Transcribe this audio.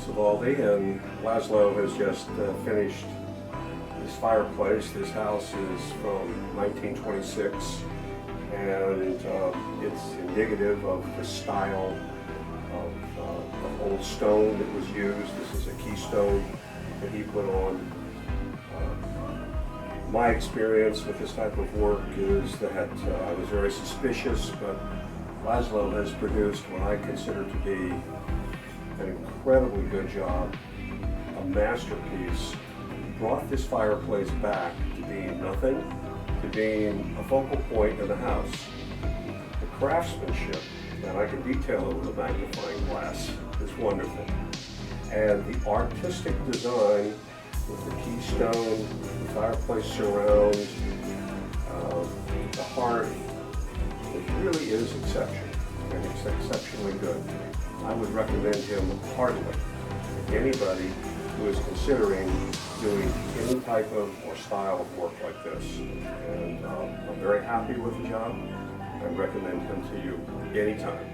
Vivaldi, and Laszlo has just finished this fireplace. This house is from 1926, and it's indicative of the style of the old stone that was used. This is a Keystone that he put on. My experience with this type of work is that I was very suspicious, but Laszlo has produced what I consider to be an incredibly good job, a masterpiece. He brought this fireplace back to being nothing, to being a focal point in the house. The craftsmanship, and I can detail it with a magnifying glass, is wonderful. And the artistic design with the Keystone, the fireplace surround, the hearth, it really is exceptional, and it's exceptionally good. I would recommend him heartily to anybody who is considering doing any type of or style of work like this. And I'm very happy with the job. I recommend him to you anytime.